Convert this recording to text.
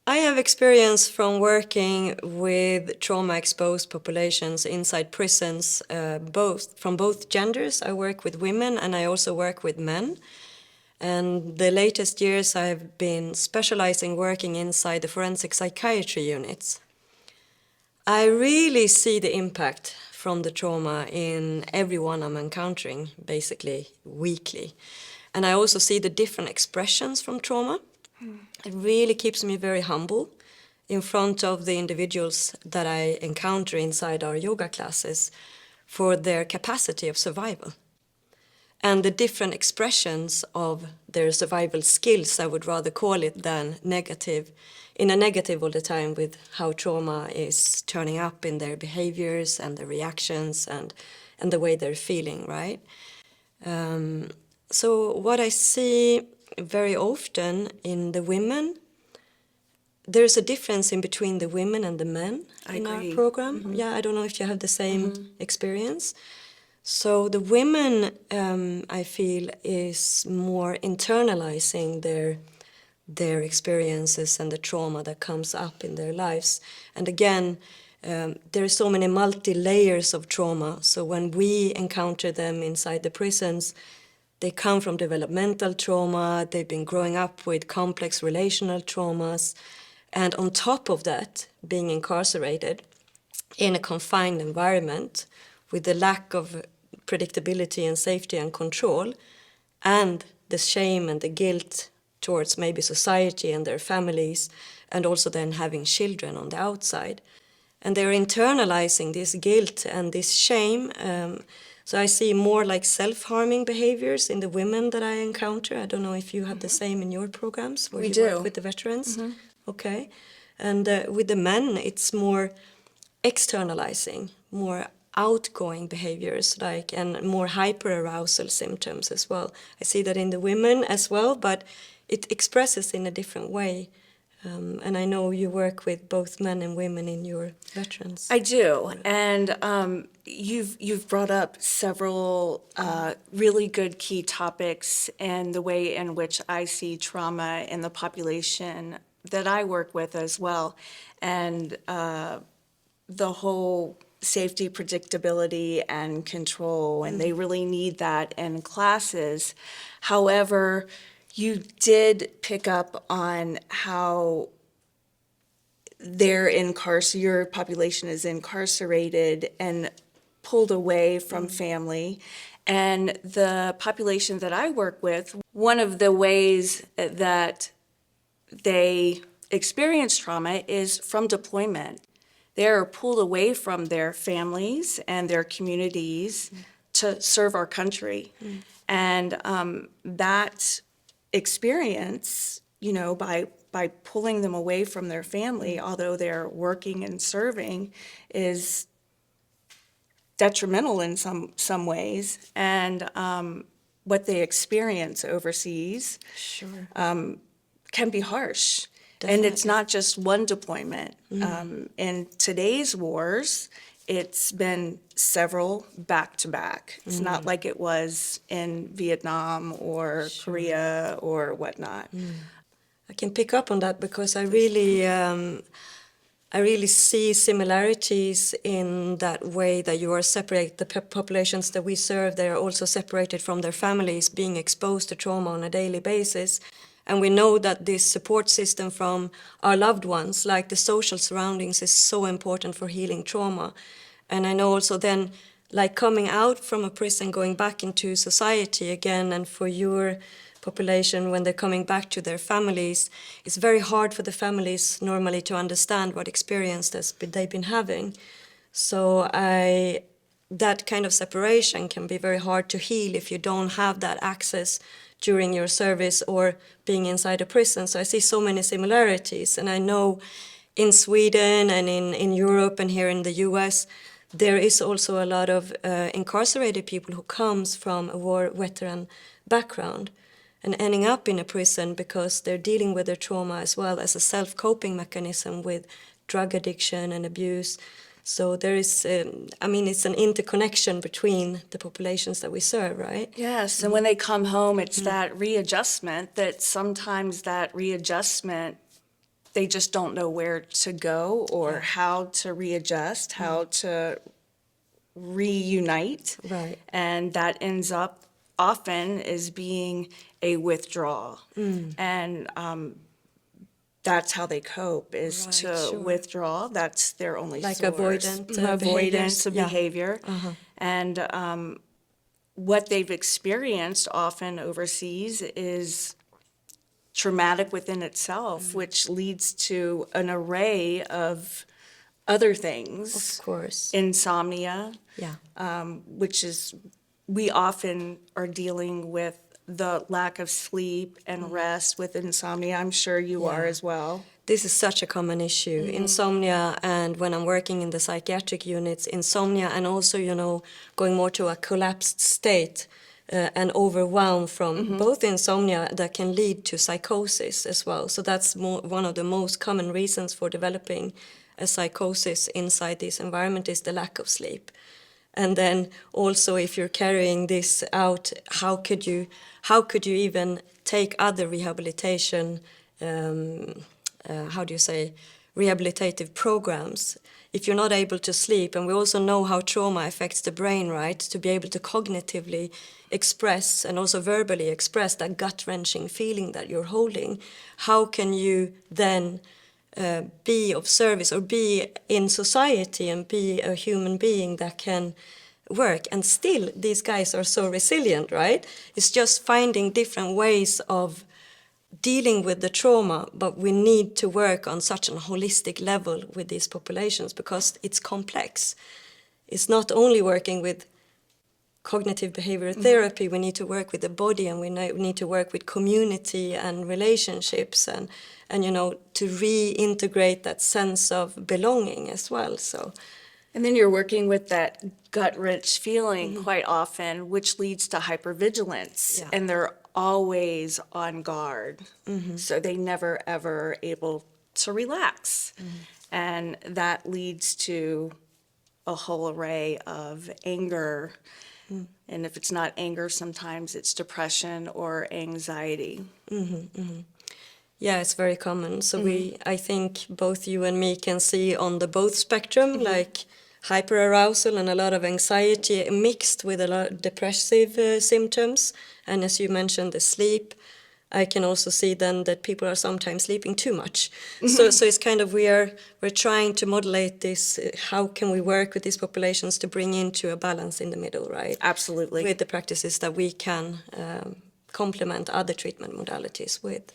I have experience from working with trauma-exposed populations inside prisons, from both genders. I work with women and I also work with men. And the latest years I've been specializing working inside the forensic psychiatry units. I really see the impact from the trauma in everyone I'm encountering, basically weekly. And I also see the different expressions from trauma. It really keeps me very humble in front of the individuals that I encounter inside our yoga classes for their capacity of survival. And the different expressions of their survival skills, I would rather call it, than negative, in a negative all the time, with how trauma is turning up in their behaviors and their reactions and the way they're feeling, right? So what I see very often in the women, there's a difference in between the women and the men in our program. Mm-hmm. Yeah, I don't know if you have the same experience. So the women, I feel, is more internalizing their experiences and the trauma that comes up in their lives. And again, there are so many multi-layers of trauma. So when we encounter them inside the prisons, they come from developmental trauma, they've been growing up with complex relational traumas, and on top of that, being incarcerated in a confined environment with the lack of predictability and safety and control, and the shame and the guilt towards maybe society and their families, and also then having children on the outside. And they're internalizing this guilt and this shame. So I see more like self-harming behaviors in the women that I encounter. I don't know if you have the same in your programs where you work with the veterans. Okay. And with the men, it's more externalizing, more outgoing behaviors, and more hyperarousal symptoms as well. I see that in the women as well, but it expresses in a different way. And I know you work with both men and women in your veterans. I do, and you've brought up several really good key topics and the way in which I see trauma in the population that I work with as well, and the whole safety, predictability, and control, and they really need that in classes. However, you did pick up on how your population is incarcerated and pulled away from family. And the population that I work with, one of the ways that they experience trauma is from deployment. They're pulled away from their families and their communities to serve our country. And that experience, by pulling them away from their family, although they're working and serving, is detrimental in some ways. And what they experience overseas can be harsh. Definitely. And it's not just one deployment. In today's wars, it's been several back-to-back. It's not like it was in Vietnam or Korea or whatnot. I can pick up on that because I really see similarities in that way that you are separate. The populations that we serve, they are also separated from their families, being exposed to trauma on a daily basis. And we know that this support system from our loved ones, like the social surroundings, is so important for healing trauma. And I know also then, like coming out from a prison, going back into society again, and for your population, when they're coming back to their families, it's very hard for the families normally to understand what experience they've been having. So that kind of separation can be very hard to heal if you don't have that access during your service or being inside a prison. So I see so many similarities. And I know in Sweden and in Europe and here in the US, there is also a lot of incarcerated people who comes from a war veteran background and ending up in a prison because they're dealing with their trauma as well as a self-coping mechanism with drug addiction and abuse. So there is, it's an interconnection between the populations that we serve, right? Yes, and when they come home, it's that readjustment, that sometimes that readjustment they just don't know where to go or how to readjust, how to reunite. Right. And that ends up often as being a withdrawal. And that's how they cope, is Right, to sure. withdraw. That's their only Like source. avoidant Avoidance behaviors. of Yeah. behavior. And what they've experienced often overseas is traumatic within itself, which leads to an array of other things. Of course. Insomnia, Yeah. which is, we often are dealing with the lack of sleep and rest with insomnia. I'm sure you are as well. This is such a common issue, insomnia, and when I'm working in the psychiatric units, insomnia, and also, going more to a collapsed state and overwhelm from both insomnia that can lead to psychosis as well. So that's one of the most common reasons for developing a psychosis inside this environment is the lack of sleep. And then also, if you're carrying this out, how could you even take other rehabilitation, rehabilitative programs if you're not able to sleep? And we also know how trauma affects the brain, right? To be able to cognitively express and also verbally express that gut-wrenching feeling that you're holding. How can you then be of service or be in society and be a human being that can work? And still, these guys are so resilient, right? It's just finding different ways of dealing with the trauma, but we need to work on such a holistic level with these populations because it's complex. It's not only working with cognitive behavioral therapy, we need to work with the body, and we need to work with community and relationships and to reintegrate that sense of belonging as well. So, And then you're working with that gut-wrench feeling quite often, which leads to hypervigilance. Yeah. And they're always on guard. So they never, ever able to relax. And that leads to a whole array of anger. And if it's not anger, sometimes it's depression or anxiety. Yeah, it's very common. So I think both you and me can see on the both spectrum, like hyperarousal and a lot of anxiety mixed with a lot of depressive symptoms. And as you mentioned, the sleep. I can also see then that people are sometimes sleeping too much. So it's kind of we're trying to modulate this. How can we work with these populations to bring into a balance in the middle, right? Absolutely. With the practices that we can complement other treatment modalities with.